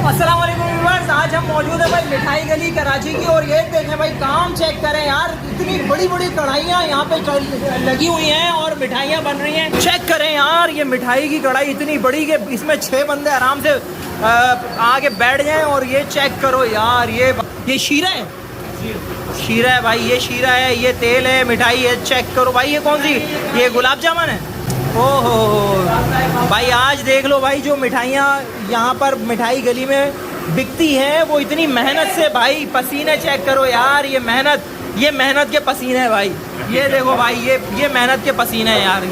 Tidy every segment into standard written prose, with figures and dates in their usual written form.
अस्सलाम वालेकुम व्यूअर्स, आज हम मौजूद है भाई मिठाई गली कराची की। और ये देखें भाई, काम चेक करें यार, इतनी बड़ी बड़ी कढ़ाइयाँ यहाँ पे लगी हुई हैं और मिठाइयाँ बन रही हैं। चेक करें यार, ये मिठाई की कढ़ाई इतनी बड़ी कि इसमें 6 बंदे आराम से आके बैठ जाएं। और ये चेक करो यार, ये शीरा है, शीरा है भाई, ये शीरा है, ये तेल है, मिठाई है। चेक करो भाई, ये कौन सी, ये गुलाब जामुन है। ओहो भाई, आज देख लो भाई, जो मिठाइयाँ यहाँ पर मिठाई गली में बिकती हैं वो इतनी मेहनत से भाई, पसीने चेक करो यार, ये मेहनत के पसीने हैं भाई। ये देखो भाई, ये मेहनत के पसीने हैं यार,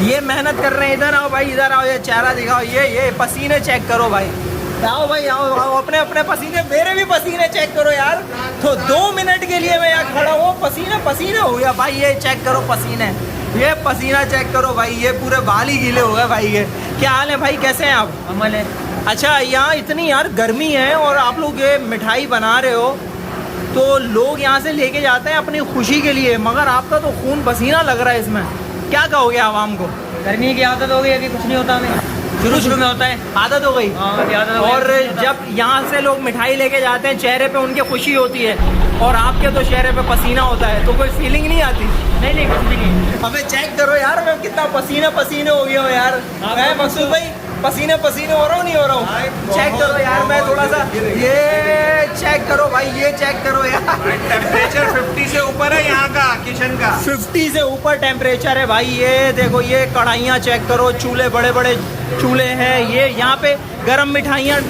ये मेहनत कर रहे हैं। इधर आओ भाई, इधर आओ, ये चेहरा दिखाओ, ये पसीने चेक करो भाई। आओ भाई, आओ अपने अपने पसीने, मेरे भी पसीने चेक करो यार। तो 2 मिनट के लिए मैं यहाँ खड़ा हूँ, पसीने हो गया भाई। ये चेक करो पसीने, ये पसीना चेक करो भाई, ये पूरे बाल ही गीले हो गए भाई। ये क्या हाल है भाई, कैसे हैं आप? अमल है। अच्छा, यहाँ इतनी यार गर्मी है और आप लोग ये मिठाई बना रहे हो, तो लोग यहाँ से लेके जाते हैं अपनी खुशी के लिए, मगर आपका तो खून पसीना लग रहा है इसमें। क्या कहोगे आवाम को? गर्मी की आदत हो गई, अभी कुछ नहीं होता हमें, शुरू में होता है, आदत हो गई। और जब यहाँ से लोग मिठाई लेके जाते हैं, चेहरे पे उनके खुशी होती है, और आपके तो चेहरे पे पसीना होता है, तो कोई फीलिंग नहीं आती? नहीं कुछ भी नहीं। हमें चेक करो यार, मैं कितना पसीने हो गया हूँ यार। मैं मकसूद भाई पसीने हो रहा हूँ, नहीं हो रहा हूँ? चेक करो यार, मैं थोड़ा सा, ये चेक करो भाई, ये चेक करो यार। टेम्परेचर 50 से ऊपर है यहाँ का, किचन का 50 से ऊपर टेम्परेचर है भाई। ये देखो, ये कढ़ाइयाँ चेक करो, चूल्हे बड़े बड़े चूल्हे हैं। ये यहाँ पे गरम मिठाइयाँ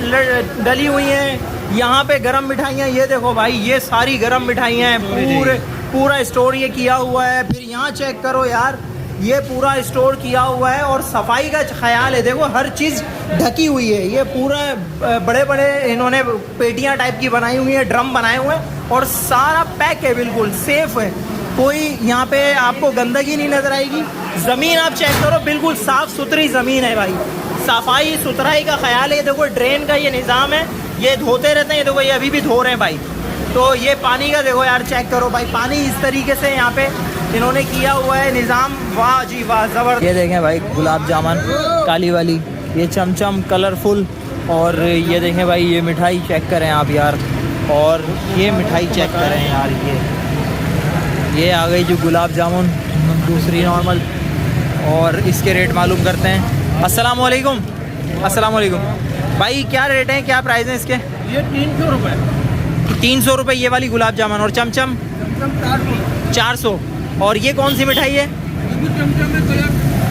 डली हुई हैं, यहाँ पे गरम मिठाइयाँ, ये देखो भाई, ये सारी गरम मिठाइयाँ हैं। पूरा स्टोर ये किया हुआ है। फिर यहाँ चेक करो यार, ये पूरा स्टोर किया हुआ है और सफाई का ख्याल है। देखो, हर चीज़ ढकी हुई है। ये पूरा बड़े बड़े इन्होंने पेटियाँ टाइप की बनाई हुई हैं, ड्रम बनाए हुए हैं, और सारा पैक है, बिल्कुल सेफ है। कोई यहाँ पे आपको गंदगी नहीं नजर आएगी। ज़मीन आप चेक करो, बिल्कुल साफ़ सुथरी ज़मीन है भाई। सफाई सुथराई का ख्याल है। देखो, ड्रेन का ये निज़ाम है, ये धोते रहते हैं। देखो, ये अभी भी धो रहे हैं भाई। तो ये पानी का देखो यार, चेक करो भाई, पानी इस तरीके से यहाँ पे इन्होंने किया हुआ है निज़ाम। वाह जी वाह, ज़बरदस्त। ये देखें भाई, गुलाब जामुन काली वाली, ये चमचम कलरफुल, और ये देखें भाई, ये मिठाई चेक करें आप यार, और ये मिठाई चेक करें यार, ये आ गई जो गुलाब जामुन, दूसरी नॉर्मल। और इसके रेट मालूम करते हैं। अस्सलाम वालेकुम। अस्सलाम वालेकुम भाई, क्या रेट है, क्या प्राइस है इसके? ये 300 रुपये। 300 रुपये ये वाली गुलाब जामुन, और चमचम 400। और ये कौन सी मिठाई है?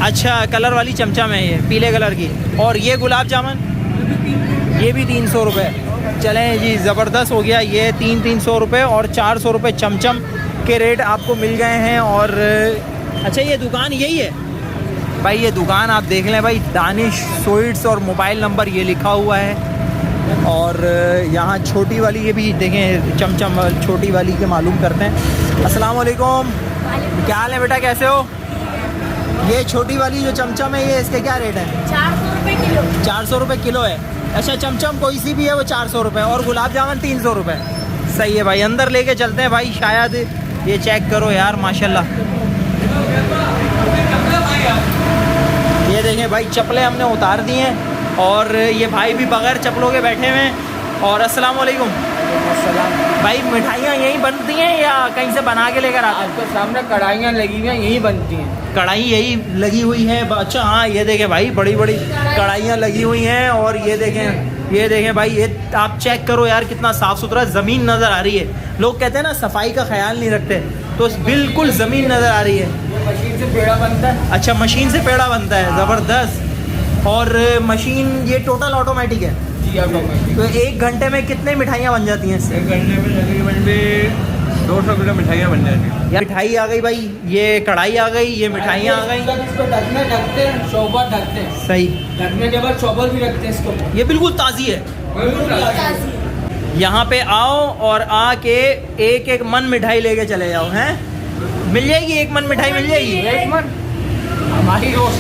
अच्छा, कलर वाली चमचम है, ये पीले कलर की। और ये गुलाब जामुन, ये भी 300 रुपये। चलें जी, ज़बरदस्त हो गया। ये 300 रुपये और 400 रुपये चमचम के रेट आपको मिल गए हैं। और अच्छा, ये दुकान यही है भाई, ये दुकान आप देख लें भाई, दानिश स्वीट्स, और मोबाइल नंबर ये लिखा हुआ है। और यहाँ छोटी वाली, ये भी देखें, चमचम छोटी वाली के मालूम करते हैं। अस्सलाम वालेकुम, क्या हाल है बेटा, कैसे हो? ये छोटी वाली जो चमचम है, ये इसके क्या रेट है? 400 रुपये किलो। 400 रुपये किलो है। अच्छा, चमचम कोई सी भी है वो 400 रुपये, और गुलाब जामुन 300 रुपये। सही है भाई, अंदर लेके चलते हैं भाई, शायद ये चेक करो यार, माशाल्लाह। ये देखें भाई, चप्पलें हमने उतार दी हैं, और ये भाई भी बगैर चप्पलों के बैठे हुए हैं। और अस्सलाम वालेकुम भाई, मिठाइयाँ यहीं बनती हैं या कहीं से बना के लेकर आते हैं? आपके सामने कढ़ाइयाँ लगी हुई हैं, यही बनती हैं। कढ़ाई यही लगी हुई है? अच्छा हाँ, ये देखें भाई, बड़ी बड़ी कढ़ाइयाँ लगी हुई हैं। और ये देखें भाई, ये आप चेक करो यार, कितना साफ़ सुथरा ज़मीन नज़र आ रही है। लोग कहते हैं ना सफाई का ख्याल नहीं रखते, तो बिल्कुल ज़मीन नज़र आ रही है। मशीन से पेड़ा बनता है। अच्छा, मशीन से पेड़ा बनता है, ज़बरदस्त। और मशीन ये टोटल ऑटोमेटिक है जी, ऑटोमेटिक। तो 1 घंटे में कितने मिठाइयाँ बन जाती हैं इससे? 1 घंटे में तकरीबन 200 किलो मिठाइयाँ बन जाती हैं। यार मिठाई आ गई भाई, ये कढ़ाई आ गई, ये मिठाइयाँ आ गई। इसको ढकते हैं, चौबर ढकते हैं। सही, ढकने के बाद चौबर भी रखते हैं इसको। ये बिल्कुल ताज़ी है। यहाँ पे आओ और आके एक एक मन मिठाई लेके चले जाओ, हैं? मिल जाएगी, 1 मन मिठाई मिल जाएगी। 1 मन हमारी रोज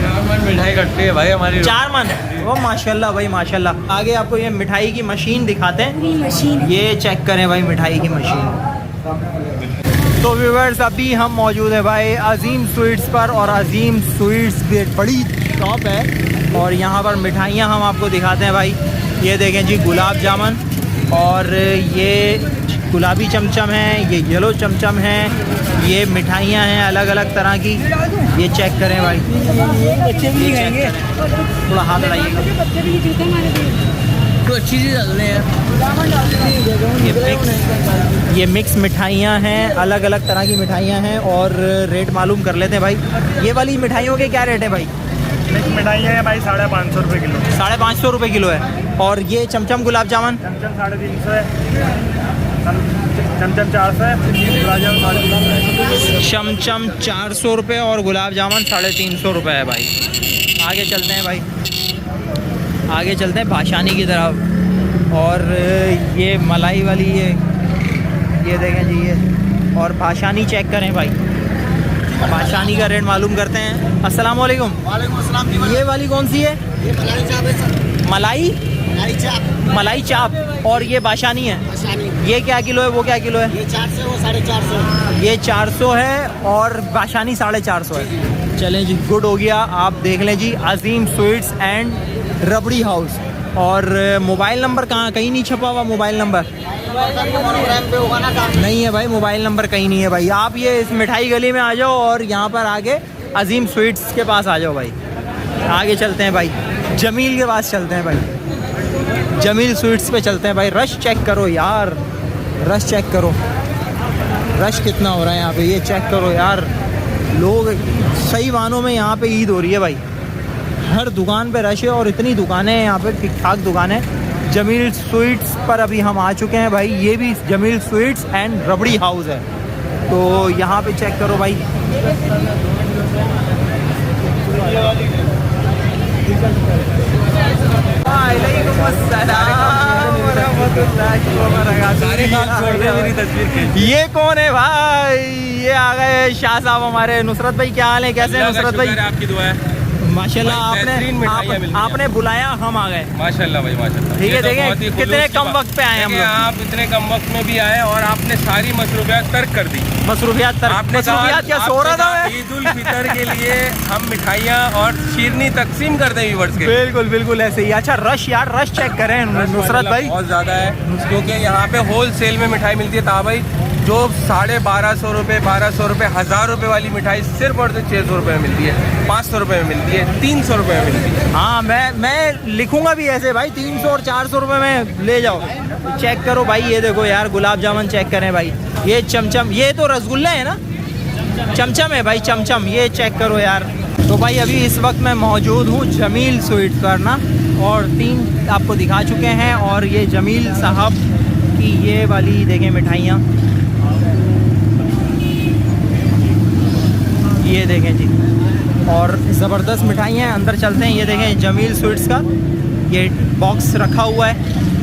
4 मन मिठाई कटती है भाई हमारी। 4 मन, वो माशाल्लाह भाई, माशाल्लाह। आगे आपको ये मिठाई की मशीन दिखाते हैं, मशीन ये चेक करें भाई, मिठाई की मशीन। तो व्यूअर्स, अभी हम मौजूद है भाई अजीम स्वीट्स पर, और अजीम स्वीट्स की एक बड़ी शॉप है, और यहाँ पर मिठाइयाँ हम आपको दिखाते हैं भाई। ये देखें जी गुलाब जामुन, और ये गुलाबी चमचम है, ये येलो चमचम है, ये मिठाइयाँ हैं अलग अलग तरह की। ये चेक करें भाई, बच्चे भी नहीं खाएंगे थोड़ा हाथ लगाइएगा। तो अच्छी चीज़ डाल रहे हैं। ये मिक्स मिठाइयाँ हैं, अलग अलग तरह की मिठाइयाँ हैं, और रेट मालूम कर लेते हैं भाई। ये वाली मिठाइयों के क्या रेट है भाई? मिठाइयाँ हैं भाई 550 रुपये किलो। 550 रुपये किलो है। और ये चमचम गुलाब जामुन? चमचम 350 है, चमचम 400 है, गुलाब जामुन 350। चमचम 400 रुपये और गुलाब जामुन 350 रुपये है भाई। आगे चलते हैं भाई, आगे चलते हैं भाषानी की तरफ। और ये मलाई वाली ये देखें जी ये, और भाषानी चेक करें भाई। भाषानी का रेट मालूम करते हैं। अस्सलाम वालेकुम। वालेकुम अस्सलाम जी। ये वाली कौन सी है? ये मलाई चाप है सर। मलाई मलाई चाप। और ये भाषानी है, आसानी। ये क्या किलो है, वो क्या किलो है? ये 400 वो 450। ये 400 है और भाषानी 450 है। चलें जी, गुड हो गया। आप देख लें जी, अजीम स्वीट्स एंड रबड़ी हाउस। और मोबाइल नंबर कहाँ, कहीं नहीं छपा हुआ मोबाइल नंबर? नहीं है भाई, मोबाइल नंबर कहीं नहीं है भाई। आप ये इस मिठाई गली में आ जाओ और यहाँ पर आके अजीम स्वीट्स के पास आ जाओ भाई। आगे चलते हैं भाई, जमील के पास चलते हैं भाई, जमील स्वीट्स पे चलते हैं भाई। रश चेक करो यार, रश चेक करो, रश कितना हो रहा है यहाँ पे, ये चेक करो यार। लोग सही मानों में यहाँ पे ईद हो रही है भाई। हर दुकान पे रश है और इतनी दुकानें हैं यहाँ पे, ठीक ठाक दुकानें। जमील स्वीट्स पर अभी हम आ चुके हैं भाई। ये भी Jameel sweets and Rabri house है, तो यहाँ पे चेक करो भाई। ये कौन है भाई? ये आ गए शाह साहब हमारे। नुसरत भाई क्या हाल है, कैसे हैं नुसरत भाई? आपकी दुआ है माशाल्लाह, आपने बुलाया, हम आ गए। माशाल्लाह भाई माशाल्लाह। ठीक है, देखिए कितने कम वक्त पे आए हम लोग। आप इतने कम वक्त में भी आए और आपने सारी मसरूफियात तर्क कर दी। मसरूफियात क्या सो रहा था मैं? ईद उल फितर के लिए हम मिठाइयाँ और शीरनी तकसीम कर दें व्यूअर्स के। बिल्कुल बिल्कुल ऐसे ही। अच्छा रश यार, रश चेक करें नुसरत भाई, बहुत ज़्यादा है, क्योंकि यहाँ पे होल सेल में मिठाई मिलती है। भाई जो 1250 रुपये, 1200 रुपये, 1000 रुपये वाली मिठाई सिर्फ और सिर्फ 600 रुपये में मिलती है, 500 रुपये में मिलती है, 300 रुपये में मिलती है। हाँ, मैं लिखूंगा भी ऐसे भाई, 300 और 400 रुपये में ले जाओ। चेक करो भाई, ये देखो यार गुलाब जामुन चेक करें भाई। ये चमचम, ये तो रसगुल्ले है ना, चमचम है भाई, चमचम। ये चेक करो यार। तो भाई अभी इस वक्त मैं मौजूद हूँ जमील स्वीट्स पर ना, और 3 आपको दिखा चुके हैं। और ये जमील साहब की ये वाली देखें मिठाइयाँ, ये देखें जी, और ज़बरदस्त मिठाइयाँ हैं। अंदर चलते हैं, ये देखें जमील स्वीट्स का ये बॉक्स रखा हुआ है,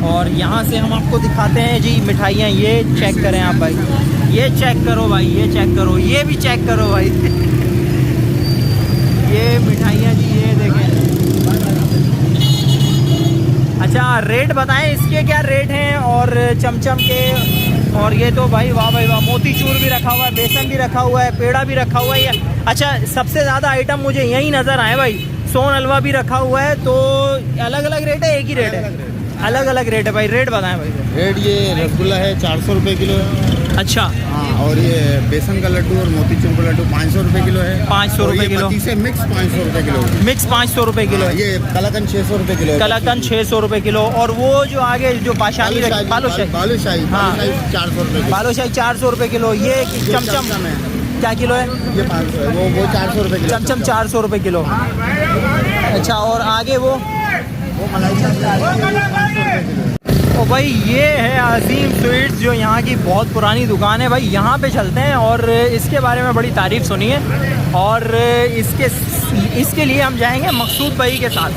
और यहाँ से हम आपको दिखाते हैं जी मिठाइयाँ। ये चेक करें आप भाई, ये चेक करो भाई, ये चेक करो, ये भी चेक करो भाई। ये मिठाइयाँ जी, ये देखें। अच्छा रेट बताएं इसके, क्या रेट हैं? और चमचम के, और ये तो भाई वाह भाई वाह, मोतीचूर भी रखा हुआ है, बेसन भी रखा हुआ है, पेड़ा भी रखा हुआ है। अच्छा सबसे ज़्यादा आइटम मुझे यही नज़र आए भाई, सोन हलवा भी रखा हुआ है। तो अलग अलग रेट है, एक ही रेट है? अलग अलग रेट है भाई। रेट बताएं भाई। रेट ये रसगुल्ला है 400 रुपये किलो है। अच्छा हाँ, और ये बेसन का लड्डू और मोतीचूर का लड्डू 500 रुपये किलो है। 500 रुपये किलो। से मिक्स 500 रुपये किलो। मिक्स 500 रुपये किलो है। ये कलाकंद 600 रुपये किलो है। कलाकंद 600 रुपये किलो। और वो जो आगे जो बालूशाही बालूशाही हाँ 400 रुपये। बालूशाही 400 रुपये किलो। ये चमचम है क्या किलो है? ये 500 है, वो 400 रुपये किलो। चमचम 400 रुपये किलो। अच्छा, और आगे वो मलाई चाप 500 रुपये किलो। तो भाई ये है अजीम स्वीट्स, जो यहाँ की बहुत पुरानी दुकान है भाई। यहाँ पे चलते हैं और इसके बारे में बड़ी तारीफ़ सुनी है, और इसके लिए हम जाएंगे मकसूद भाई के साथ।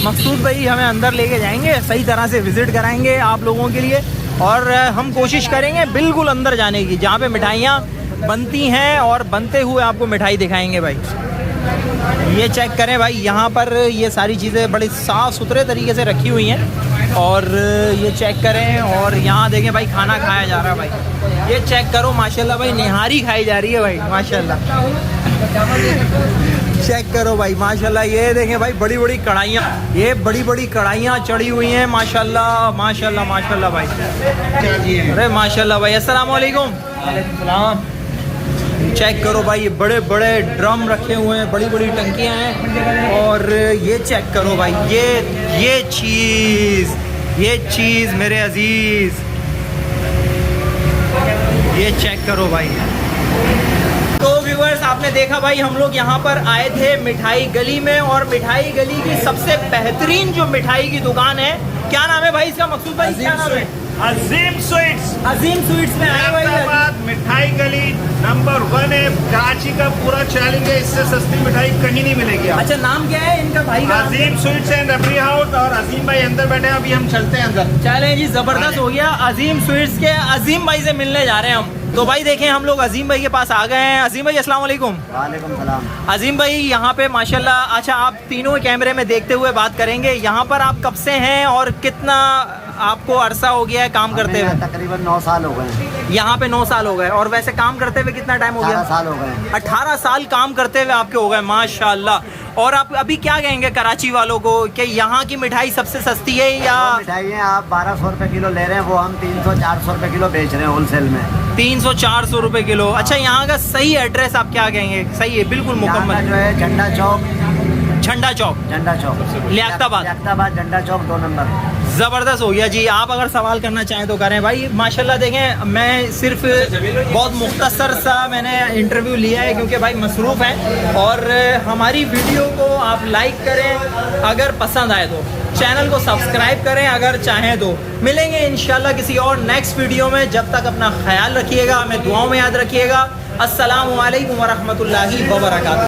मकसूद भाई हमें अंदर लेके जाएंगे, सही तरह से विज़िट कराएंगे आप लोगों के लिए, और हम कोशिश करेंगे बिल्कुल अंदर जाने की, जहाँ पे मिठाइयाँ बनती हैं, और बनते हुए आपको मिठाई दिखाएंगे भाई। ये चेक करें भाई, यहाँ पर ये सारी चीज़ें बड़ी साफ़ सुथरे तरीके से रखी हुई हैं। और ये चेक करें, और यहाँ देखें भाई खाना खाया जा रहा है भाई। ये चेक करो माशाल्लाह भाई, निहारी खाई जा रही है भाई माशाल्लाह। चेक करो भाई माशाल्लाह, ये देखें भाई बड़ी बड़ी कढ़ाइयाँ, ये बड़ी बड़ी कढ़ाइयाँ चढ़ी हुई हैं माशाल्लाह माशाल्लाह माशाल्लाह भाई। अरे माशाल्लाह भाई, अस्सलाम वालेकुम। चेक करो भाई, ये बड़े बड़े ड्रम रखे हुए हैं, बड़ी बड़ी टंकियाँ हैं। और ये चेक करो भाई, ये चीज़ मेरे अजीज़, ये चेक करो भाई। तो व्यूअर्स, आपने देखा भाई, हम लोग यहाँ पर आए थे मिठाई गली में, और मिठाई गली की सबसे बेहतरीन जो मिठाई की दुकान है, क्या नाम है भाई इसका? मकसूद भाई क्या नाम है? अजीम स्वीट्स। अजीम स्वीट्स में आए भाई। अहमदाबाद मिठाई गली नंबर 1 है, कराची का पूरा चैलेंज है, इससे सस्ती मिठाई कहीं नहीं मिलेगी आपको। अच्छा, नाम क्या है इनका भाई का? अजीम स्वीट्स एंड रबड़ी हाउस, और अजीम भाई अंदर बैठे हैं, अभी हम चलते हैं अंदर। चलें जी, जबरदस्त हो गया। अजीम स्वीट्स के अजीम भाई से मिलने जा रहे हैं हम। तो भाई देखें, हम लोग अजीम भाई के पास आ गए हैं। अजीम भाई अस्सलाम वालेकुम। वालेकुम सलाम। अजीम भाई यहाँ पे माशाल्लाह, अच्छा आप तीनों कैमरे में देखते हुए बात करेंगे, यहाँ पर आप कब से हैं और कितना आपको अरसा हो गया है काम करते हुए? तकरीबन 9 साल हो गए। यहाँ पे 9 साल हो गए। और वैसे काम करते हुए कितना टाइम हो गया? 18 साल हो गए। 18 साल काम करते हुए आपके हो गए माशाल्लाह। और आप अभी क्या कहेंगे कराची वालों को कि यहाँ की मिठाई सबसे सस्ती है या? मिठाइयाँ आप 1200 रुपये किलो ले रहे हैं, वो हम 300-400 रुपये किलो बेच रहे हैं होलसेल में। 300-400 रुपये किलो। अच्छा, यहाँ का सही एड्रेस आप क्या कहेंगे? सही है, बिल्कुल मुकम्मल। जो है झंडा चौक, झंडा चौक लियाकताबाद, झंडा चौक 2 नंबर। ज़बरदस्त हो गया जी। आप अगर सवाल करना चाहें तो करें भाई। माशाल्लाह देखें, मैं सिर्फ बहुत मुख्तसर सा मैंने इंटरव्यू लिया है क्योंकि भाई मसरूफ़ हैं। और हमारी वीडियो को आप लाइक करें अगर पसंद आए तो, चैनल को सब्सक्राइब करें अगर चाहें तो। मिलेंगे इंशाल्लाह किसी और नेक्स्ट वीडियो में। जब तक अपना ख्याल रखिएगा, हमें दुआओं में याद रखिएगा। अस्सलामु अलैकुम व रहमतुल्लाहि व बरकातहू।